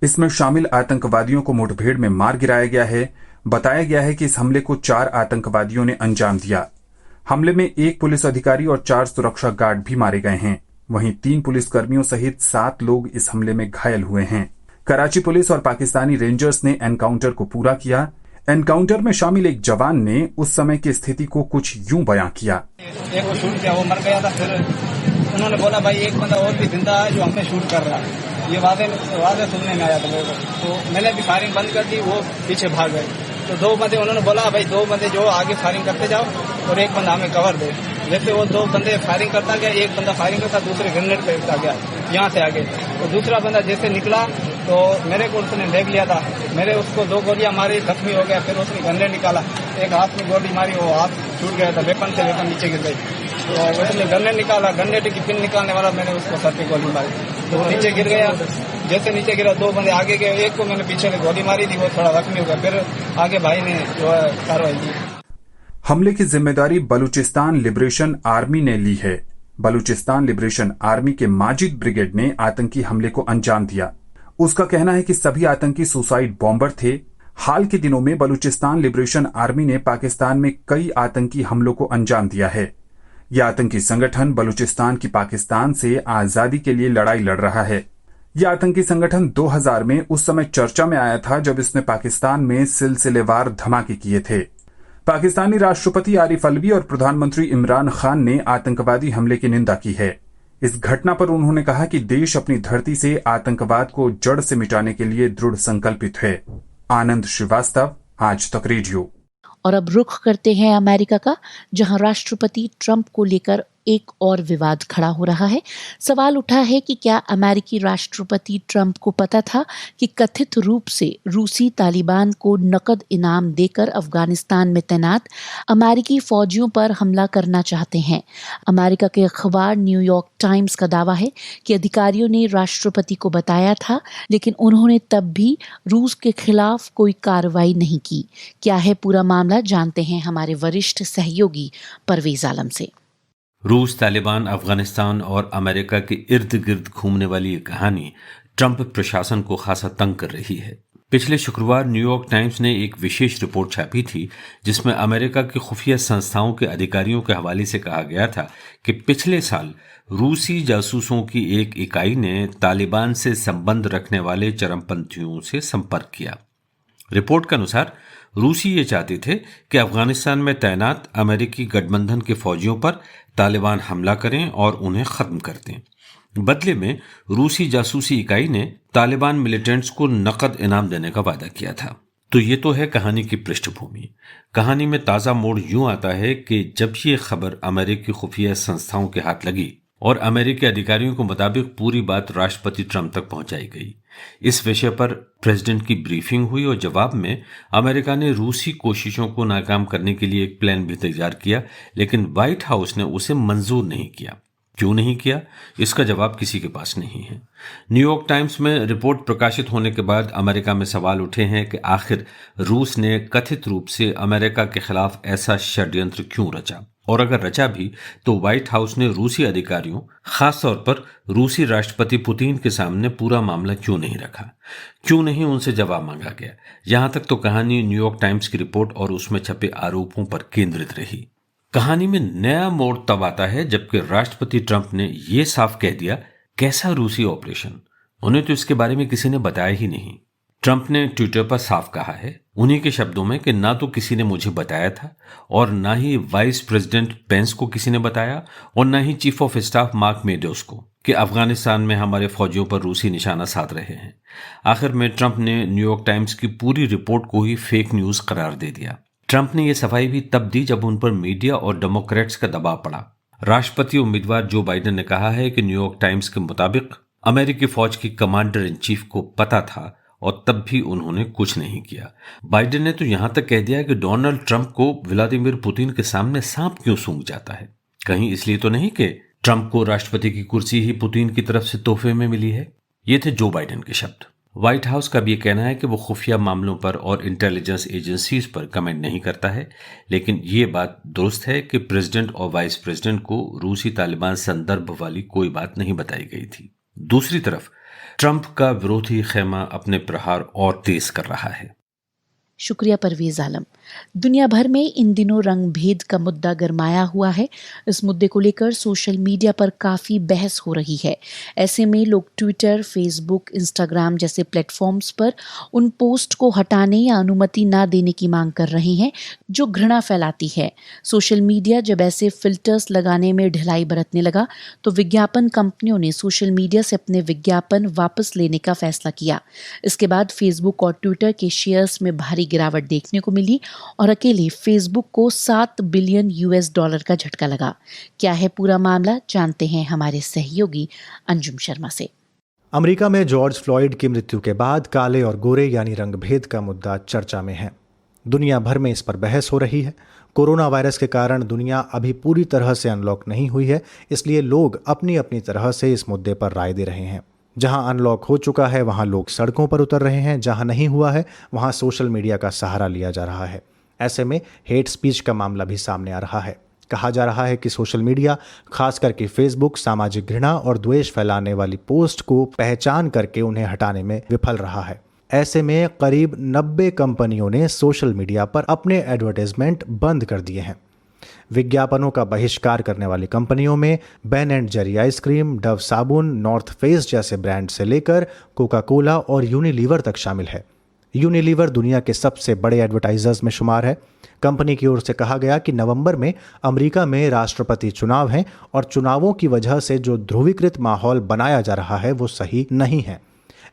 Speaker 6: इसमें शामिल आतंकवादियों को मुठभेड़ में मार गिराया गया है। बताया गया है कि इस हमले को 4 आतंकवादियों ने अंजाम दिया। हमले में 1 पुलिस अधिकारी और 4 सुरक्षा गार्ड भी मारे गए हैं। वहीं 3 पुलिसकर्मियों सहित 7 लोग इस हमले में घायल हुए हैं। कराची पुलिस और पाकिस्तानी रेंजर्स ने एनकाउंटर को पूरा किया। एनकाउंटर में शामिल एक जवान ने उस समय की स्थिति को कुछ यूं बयां किया।
Speaker 5: एक वो शूट किया, वो मर गया था। फिर उन्होंने बोला भाई एक बंदा और भी जिंदा है जो हमें शूट कर रहा है। ये वादे सुनने में आया था लोगों को। तो मैंने भी फायरिंग बंद कर दी, वो पीछे भाग गए। तो 2 बंदे उन्होंने बोला भाई 2 बंदे जो आगे फायरिंग करते जाओ और एक बंदा हमें कवर दे। जैसे वो 2 बंदे फायरिंग करता गया, एक बंदा फायरिंग करता, दूसरे ग्रेनेड फेंकता गया यहाँ से आगे। तो दूसरा बंदा जैसे निकला तो मेरे को उसने देख लिया था। मेरे उसको 2 गोलियां मारी, जख्मी हो गया। फिर उसने गन्ने निकाला, एक हाथ में गोली मारी, वो हाथ छूट गया था। वेपन से वेपन नीचे गिर गई। तो उसने गन्ने निकाला, गन्ने की पिन निकालने वाला मैंने उसको सर पे गोली मारी, तो वो नीचे गिर गया। जैसे नीचे गिरा 2 बंदे आगे गए, एक को मैंने पीछे से गोली मारी थी, वो थोड़ा जख्मी हो गया, फिर आगे भाई ने जो है कार्रवाई की।
Speaker 6: हमले की जिम्मेदारी बलूचिस्तान लिबरेशन आर्मी ने ली है। बलूचिस्तान लिबरेशन आर्मी के माजिद ब्रिगेड ने आतंकी हमले को अंजाम दिया। उसका कहना है कि सभी आतंकी सुसाइड बॉम्बर थे। हाल के दिनों में बलूचिस्तान लिबरेशन आर्मी ने पाकिस्तान में कई आतंकी हमलों को अंजाम दिया है। यह आतंकी संगठन बलूचिस्तान की पाकिस्तान से आजादी के लिए लड़ाई लड़ रहा है। यह आतंकी संगठन 2000 में उस समय चर्चा में आया था जब इसने पाकिस्तान में सिलसिलेवार धमाके किए थे। पाकिस्तानी राष्ट्रपति आरिफ अलवी और प्रधानमंत्री इमरान खान ने आतंकवादी हमले की निंदा की है। इस घटना पर उन्होंने कहा कि देश अपनी धरती से आतंकवाद को जड़ से मिटाने के लिए दृढ़ संकल्पित है। आनंद श्रीवास्तव, आज तक रेडियो।
Speaker 2: और अब रुख करते हैं अमेरिका का, जहां राष्ट्रपति ट्रंप को लेकर एक और विवाद खड़ा हो रहा है। सवाल उठा है कि क्या अमेरिकी राष्ट्रपति ट्रंप को पता था कि कथित रूप से रूसी तालिबान को नकद इनाम देकर अफगानिस्तान में तैनात अमेरिकी फौजियों पर हमला करना चाहते हैं। अमेरिका के अखबार न्यूयॉर्क टाइम्स का दावा है कि अधिकारियों ने राष्ट्रपति को बताया था, लेकिन उन्होंने तब भी रूस के खिलाफ कोई कार्रवाई नहीं की। क्या है पूरा मामला, जानते हैं हमारे वरिष्ठ सहयोगी परवेज आलम से।
Speaker 1: रूस, तालिबान, अफगानिस्तान और अमेरिका के इर्द गिर्द घूमने वाली ये कहानी ट्रंप प्रशासन को खासा तंग कर रही है। पिछले शुक्रवार न्यूयॉर्क टाइम्स ने एक विशेष रिपोर्ट छापी थी जिसमें अमेरिका की खुफिया संस्थाओं के अधिकारियों के हवाले से कहा गया था कि पिछले साल रूसी जासूसों की एक इकाई ने तालिबान से संबंध रखने वाले चरमपंथियों से संपर्क किया। रिपोर्ट के अनुसार रूसी ये चाहते थे कि अफगानिस्तान में तैनात अमेरिकी गठबंधन के फौजियों पर तालिबान हमला करें और उन्हें खत्म कर दें। बदले में रूसी जासूसी इकाई ने तालिबान मिलिटेंट्स को नकद इनाम देने का वादा किया था। तो ये तो है कहानी की पृष्ठभूमि। कहानी में ताज़ा मोड़ यूं आता है कि जब ये खबर अमेरिकी खुफिया संस्थाओं के हाथ लगी और अमेरिकी अधिकारियों के मुताबिक पूरी बात राष्ट्रपति ट्रंप तक पहुंचाई गई। इस विषय पर प्रेसिडेंट की ब्रीफिंग हुई और जवाब में अमेरिका ने रूसी कोशिशों को नाकाम करने के लिए एक प्लान भी तैयार किया, लेकिन व्हाइट हाउस ने उसे मंजूर नहीं किया। क्यों नहीं किया, इसका जवाब किसी के पास नहीं है। न्यूयॉर्क टाइम्स में रिपोर्ट प्रकाशित होने के बाद अमेरिका में सवाल उठे हैं कि आखिर रूस ने कथित रूप से अमेरिका के खिलाफ ऐसा षड्यंत्र क्यों रचा, और अगर रचा भी तो व्हाइट हाउस ने रूसी अधिकारियों, खासतौर पर रूसी राष्ट्रपति पुतिन के सामने पूरा मामला क्यों नहीं रखा, क्यों नहीं उनसे जवाब मांगा गया। यहां तक तो कहानी न्यूयॉर्क टाइम्स की रिपोर्ट और उसमें छपे आरोपों पर केंद्रित रही। कहानी में नया मोड़ तब आता है जबकि राष्ट्रपति ट्रंप ने यह साफ कह दिया कैसा रूसी ऑपरेशन, उन्हें तो इसके बारे में किसी ने बताया ही नहीं। ट्रंप ने ट्विटर पर साफ कहा है उन्हीं के शब्दों में कि ना तो किसी ने मुझे बताया था और ना ही वाइस प्रेसिडेंट पेंस को किसी ने बताया और ना ही chief of staff Mark Meadows को कि अफगानिस्तान में हमारे फौजियों पर रूसी निशाना साध रहे हैं। आखिर में ट्रंप ने न्यूयॉर्क टाइम्स की पूरी रिपोर्ट को ही फेक न्यूज करार दे दिया। ट्रंप ने यह सफाई भी तब दी जब उन पर मीडिया और डेमोक्रेट्स का दबाव पड़ा। राष्ट्रपति उम्मीदवार जो बाइडेन ने कहा है कि न्यूयॉर्क टाइम्स के मुताबिक अमेरिकी फौज की कमांडर इन चीफ को पता था और तब भी उन्होंने कुछ नहीं किया। बाइडेन ने तो यहां तक कह दिया कि डोनाल्ड ट्रंप को व्लादिमीर पुतिन के सामने सांप क्यों सूंघ जाता है। कहीं इसलिए तो नहीं कि ट्रंप को राष्ट्रपति की कुर्सी ही पुतिन की तरफ से तोहफे में मिली है। ये थे जो बाइडेन के शब्द। व्हाइट हाउस का भी ये कहना है कि वो खुफिया मामलों पर और इंटेलिजेंस एजेंसीज पर कमेंट नहीं करता है, लेकिन ये बात दुरुस्त है कि प्रेसिडेंट और वाइस प्रेसिडेंट को रूसी तालिबान संदर्भ वाली कोई बात नहीं बताई गई थी। दूसरी तरफ ट्रंप का विरोधी खेमा अपने प्रहार और तेज कर रहा है।
Speaker 2: शुक्रिया परवेज आलम। दुनिया भर में इन दिनों रंग भेद का मुद्दा गरमाया हुआ है। इस मुद्दे को लेकर सोशल मीडिया पर काफ़ी बहस हो रही है। ऐसे में लोग ट्विटर, फेसबुक, इंस्टाग्राम जैसे प्लेटफॉर्म्स पर उन पोस्ट को हटाने या अनुमति ना देने की मांग कर रहे हैं जो घृणा फैलाती है। सोशल मीडिया जब ऐसे फिल्टर्स लगाने में ढिलाई बरतने लगा तो विज्ञापन कंपनियों ने सोशल मीडिया से अपने विज्ञापन वापस लेने का फैसला किया। इसके बाद फेसबुक और ट्विटर के शेयर्स में भारी गिरावट देखने को मिली और अकेले फेसबुक को $7 बिलियन का झटका लगा। क्या है पूरा मामला, जानते हैं हमारे सहयोगी अंजुम शर्मा से।
Speaker 14: अमेरिका में जॉर्ज फ्लॉयड की मृत्यु के बाद काले और गोरे यानी रंगभेद का मुद्दा चर्चा में है। दुनिया भर में इस पर बहस हो रही है। कोरोना वायरस के कारण दुनिया अभी पूरी तरह से अनलॉक नहीं हुई है, इसलिए लोग अपनी अपनी तरह से इस मुद्दे पर राय दे रहे हैं। जहां अनलॉक हो चुका है वहां लोग सड़कों पर उतर रहे हैं, जहां नहीं हुआ है वहां सोशल मीडिया का सहारा लिया जा रहा है। ऐसे में हेट स्पीच का मामला भी सामने आ रहा है। कहा जा रहा है कि सोशल मीडिया, खास करके फेसबुक, सामाजिक घृणा और द्वेष फैलाने वाली पोस्ट को पहचान करके उन्हें हटाने में विफल रहा है। ऐसे में करीब 90 कंपनियों ने सोशल मीडिया पर अपने एडवर्टाइजमेंट बंद कर दिए हैं। विज्ञापनों का बहिष्कार करने वाली कंपनियों में Ben and Jerry ice cream, Dove साबुन, नॉर्थ फेस जैसे ब्रांड से लेकर कोका कोला और यूनिलीवर तक शामिल है। यूनिलीवर दुनिया के सबसे बड़े एडवर्टाइजर्स में शुमार है। कंपनी की ओर से कहा गया कि नवंबर में अमेरिका में राष्ट्रपति चुनाव हैं और चुनावों की वजह से जो ध्रुवीकृत माहौल बनाया जा रहा है वो सही नहीं है।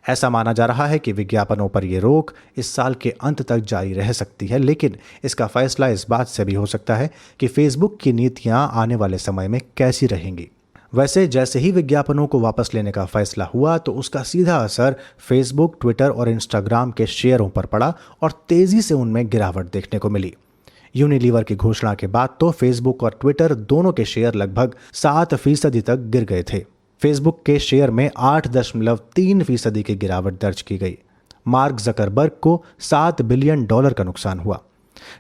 Speaker 14: ऐसा माना जा रहा है कि विज्ञापनों पर यह रोक इस साल के अंत तक जारी रह सकती है, लेकिन इसका फैसला इस बात से भी हो सकता है कि फेसबुक की नीतियां आने वाले समय में कैसी रहेंगी। वैसे जैसे ही विज्ञापनों को वापस लेने का फैसला हुआ तो उसका सीधा असर फेसबुक, ट्विटर और इंस्टाग्राम के शेयरों पर पड़ा और तेजी से उनमें गिरावट देखने को मिली। यूनिलीवर की घोषणा के बाद तो फेसबुक और ट्विटर दोनों के शेयर लगभग 7% तक गिर गए थे। फेसबुक के शेयर में 8.3% की गिरावट दर्ज की गई। मार्क जकरबर्ग को $7 बिलियन का नुकसान हुआ।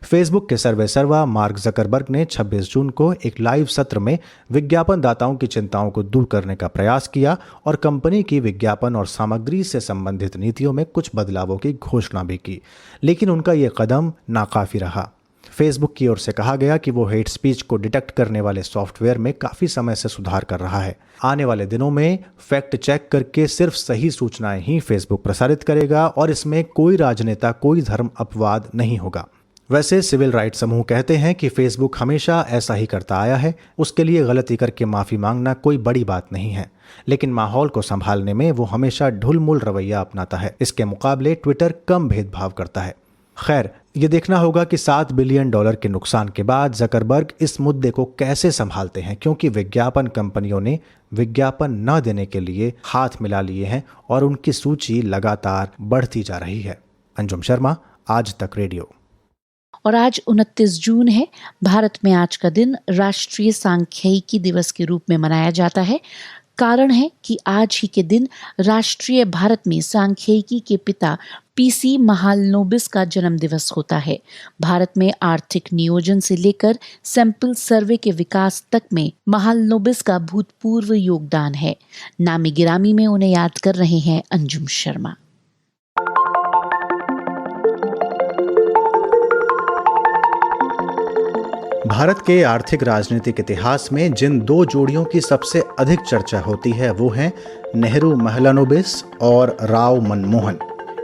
Speaker 14: फेसबुक के सर्वे सर्वा मार्क जकरबर्ग ने 26 जून को एक लाइव सत्र में विज्ञापन दाताओं की चिंताओं को दूर करने का प्रयास किया और कंपनी की विज्ञापन और सामग्री से संबंधित नीतियों में कुछ बदलावों की घोषणा भी की, लेकिन उनका यह कदम नाकाफी रहा। फेसबुक की ओर से कहा गया कि वो हेट स्पीच को डिटेक्ट करने वाले सॉफ्टवेयर में काफी समय से सुधार कर रहा है। आने वाले दिनों में फैक्ट चेक करके सिर्फ सही सूचनाएं ही फेसबुक प्रसारित करेगा और इसमें कोई राजनेता, कोई धर्म अपवाद नहीं होगा। वैसे सिविल राइट्स समूह कहते हैं कि फेसबुक हमेशा ऐसा ही करता आया है, उसके लिए गलती करके माफी मांगना कोई बड़ी बात नहीं है, लेकिन माहौल को संभालने में वो हमेशा ढुलमुल रवैया अपनाता है। इसके मुकाबले ट्विटर कम भेदभाव करता है। खैर, ये देखना होगा कि $7 बिलियन के नुकसान के बाद जकरबर्ग इस मुद्दे को कैसे संभालते हैं, क्योंकि विज्ञापन कंपनियों ने विज्ञापन न देने के लिए हाथ मिला लिए हैं और उनकी सूची लगातार बढ़ती जा रही है। अंजुम शर्मा, आज तक रेडियो।
Speaker 2: और आज 29 जून है। भारत में आज का दिन राष्ट्रीय सांख्यिकी दिवस के रूप में मनाया जाता है। कारण है कि आज ही के दिन राष्ट्रीय भारत में सांख्यिकी के पिता पीसी महालनोबिस का जन्म दिवस होता है। भारत में आर्थिक नियोजन से लेकर सैंपल सर्वे के विकास तक में महालनोबिस का भूतपूर्व योगदान है। नामी गिरामी में उन्हें याद कर रहे हैं अंजुम शर्मा।
Speaker 14: भारत के आर्थिक राजनीतिक इतिहास में जिन दो जोड़ियों की सबसे अधिक चर्चा होती है वो हैं नेहरू महलानोबिस और राव मनमोहन।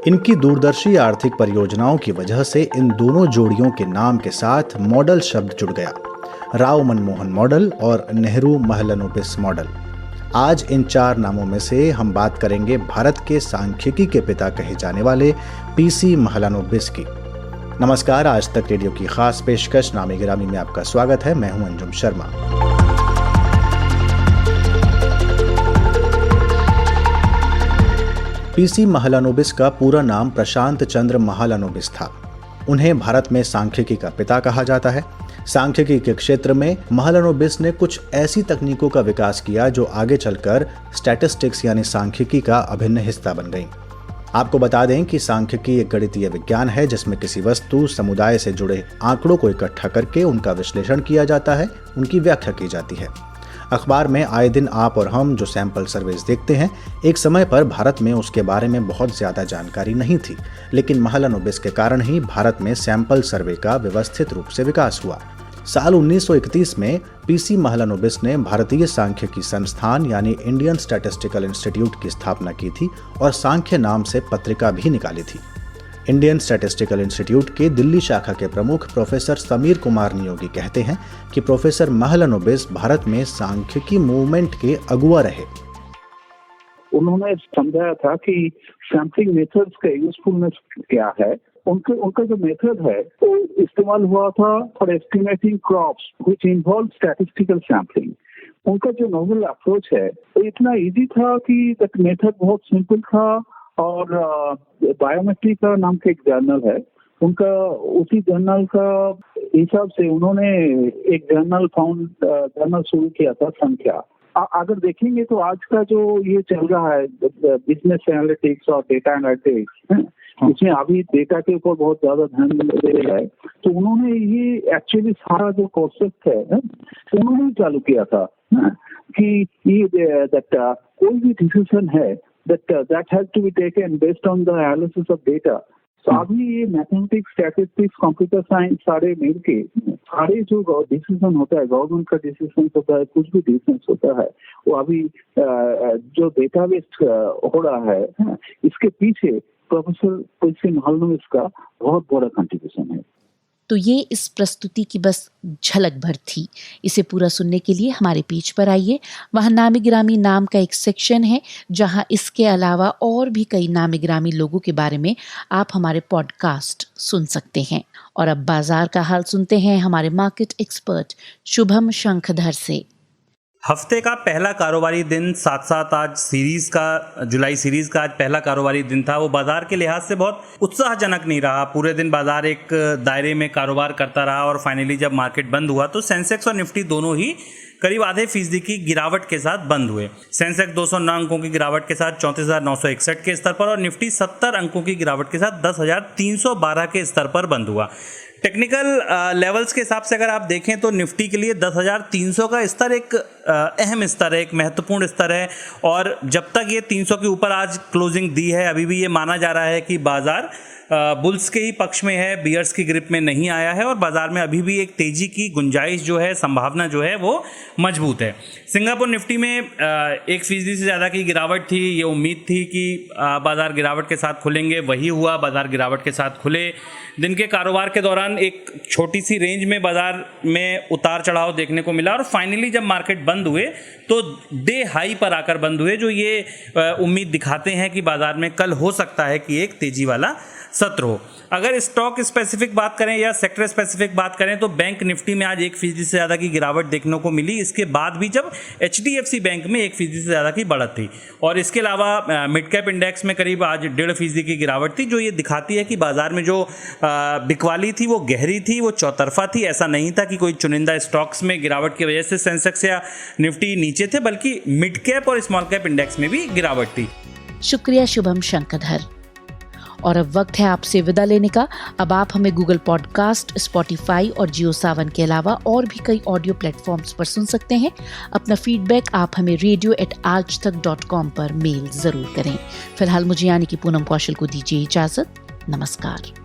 Speaker 14: इनकी दूरदर्शी आर्थिक परियोजनाओं की वजह से इन दोनों जोड़ियों के नाम के साथ मॉडल शब्द जुड़ गया। राव मनमोहन मॉडल और नेहरू महलानोबिस मॉडल। आज इन चार नामों में से हम बात करेंगे भारत के सांख्यिकी के पिता कहे जाने वाले पीसी महलानोबिस की। नमस्कार, आज तक रेडियो की खास पेशकश नामी गिरामी में आपका स्वागत है। मैं हूं अंजुम शर्मा। पीसी महलानोबिस का पूरा नाम प्रशांत चंद्र महलानोबिस था। उन्हें भारत में सांख्यिकी का पिता कहा जाता है। सांख्यिकी के क्षेत्र में महलानोबिस ने कुछ ऐसी तकनीकों का विकास किया जो आगे चलकर स्टैटिस्टिक्स यानी सांख्यिकी का अभिन्न हिस्सा बन गई। आपको बता दें कि सांख्यिकी एक गणितीय विज्ञान है जिसमें किसी वस्तु समुदाय से जुड़े आंकड़ों को इकट्ठा करके उनका विश्लेषण किया जाता है, उनकी व्याख्या की जाती है। अखबार में आए दिन आप और हम जो सैंपल सर्वेज देखते हैं, एक समय पर भारत में उसके बारे में बहुत ज़्यादा जानकारी नहीं थी, लेकिन महलानोबिस के कारण ही भारत में सैंपल सर्वे का व्यवस्थित रूप से विकास हुआ। साल 1931 में पीसी महलानोबिस ने भारतीय सांख्यिकी संस्थान यानी इंडियन स्टैटिस्टिकल इंस्टीट्यूट की स्थापना की थी और सांख्य नाम से पत्रिका भी निकाली थी। इंडियन स्टैटिस्टिकल इंस्टीट्यूट के दिल्ली शाखा के प्रमुख प्रोफेसर समीर कुमार नियोगी कहते हैं कि प्रोफेसर महलानोबिस भारत में सांख्यिकी मूवमेंट के अगुआ रहे।
Speaker 15: उन्होंने समझाया था कि सैम्पलिंग मेथड्स का यूजफुलनेस क्या है। उनका जो मेथड है वो इस्तेमाल हुआ था for estimating crops which involve statistical sampling. उनका जो नोवेल अप्रोच है वो इतना इजी था कि दैट मेथड बहुत सिंपल था। और बायोमेट्रिका नाम का एक जर्नल है उनका, उसी जर्नल का हिसाब से उन्होंने एक जर्नल शुरू किया था संख्या। अगर देखेंगे तो आज का जो ये चल रहा है बिजनेस एनालिटिक्स और डेटा एनालिटिक्स, इसमें अभी डेटा के ऊपर बहुत ज्यादा ध्यान दे रहा है। तो उन्होंने ये एक्चुअली सारा जो कॉन्सेप्ट है उन्होंने चालू किया था कि ये कोई भी डिसीजन है that has to be taken based on the analysis of data. तो अभी ये मैथमेटिक्स, स्टैटिस्टिक्स, कंप्यूटर साइंस सारे मिलके सारे जो डिसीजन होता है, गवर्नमेंट का डिसीजन होता है, कुछ भी डिसीजन होता है, वो अभी जो डेटाबेस हो रहा है इसके पीछे प्रोफेसर पीसी महालनोबिस का बहुत बड़ा कंट्रीब्यूशन है।
Speaker 2: तो ये इस प्रस्तुति की बस झलक भर थी। इसे पूरा सुनने के लिए हमारे पेज पर आइए। वहाँ नामी गिरामी नाम का एक सेक्शन है जहाँ इसके अलावा और भी कई नामी गिरामी लोगों के बारे में आप हमारे पॉडकास्ट सुन सकते हैं। और अब बाजार का हाल सुनते हैं हमारे मार्केट एक्सपर्ट शुभम शंखधर से।
Speaker 16: हफ्ते का पहला कारोबारी दिन साथ साथ आज जुलाई सीरीज का आज पहला कारोबारी दिन था। वो बाजार के लिहाज से बहुत उत्साहजनक नहीं रहा। पूरे दिन बाजार एक दायरे में कारोबार करता रहा और फाइनली जब मार्केट बंद हुआ तो सेंसेक्स और निफ्टी दोनों ही करीब आधे फीसदी की गिरावट के साथ बंद हुए। सेंसेक्स 209 अंकों की गिरावट के साथ 34,961 के स्तर पर और निफ्टी 70 अंकों की गिरावट के साथ 10,312 के स्तर पर बंद हुआ। टेक्निकल लेवल्स के हिसाब से अगर आप देखें तो निफ्टी के लिए 10,300 का स्तर एक अहम स्तर है, एक महत्वपूर्ण स्तर है। और जब तक ये 300 के ऊपर आज क्लोजिंग दी है, अभी भी ये माना जा रहा है कि बाजार बुल्स के ही पक्ष में है, बियर्स की ग्रिप में नहीं आया है और बाजार में अभी भी एक तेजी की गुंजाइश जो है, संभावना जो है वो मजबूत है। सिंगापुर निफ्टी में 1% से ज़्यादा की गिरावट थी। ये उम्मीद थी कि बाजार गिरावट के साथ खुलेंगे, वही हुआ, बाजार गिरावट के साथ खुले। दिन के कारोबार के दौरान एक छोटी सी रेंज में बाजार में उतार चढ़ाव देखने को मिला और फाइनली जब मार्केट बंद हुए तो डे हाई पर आकर बंद हुए, जो ये उम्मीद दिखाते हैं कि बाजार में कल हो सकता है कि एक तेजी वाला सत्र हो। अगर स्टॉक स्पेसिफिक बात करें या सेक्टर स्पेसिफिक बात करें तो बैंक निफ्टी में आज 1% से ज़्यादा की गिरावट देखने को मिली। इसके बाद भी जब HDFC बैंक में 1% से ज़्यादा की बढ़त थी। और इसके अलावा मिड कैप इंडेक्स में करीब आज 1.5% की गिरावट थी, जो ये दिखाती है कि बाजार में जो बिकवाली थी वो गहरी थी, वो चौतरफा थी। ऐसा नहीं था कि कोई चुनिंदा स्टॉक्स में गिरावट की वजह से सेंसेक्स या निफ्टी नीचे थे, बल्कि मिड कैप और स्मॉल कैप इंडेक्स में भी गिरावट थी।
Speaker 2: शुक्रिया शुभम शंखधर। और अब वक्त है आपसे विदा लेने का। अब आप हमें गूगल पॉडकास्ट, स्पॉटिफाई और जियो सावन के अलावा और भी कई ऑडियो प्लेटफॉर्म्स पर सुन सकते हैं। अपना फीडबैक आप हमें radio@aajtak.com पर मेल जरूर करें। फिलहाल मुझे यानी कि पूनम कौशल को दीजिए इजाजत। नमस्कार।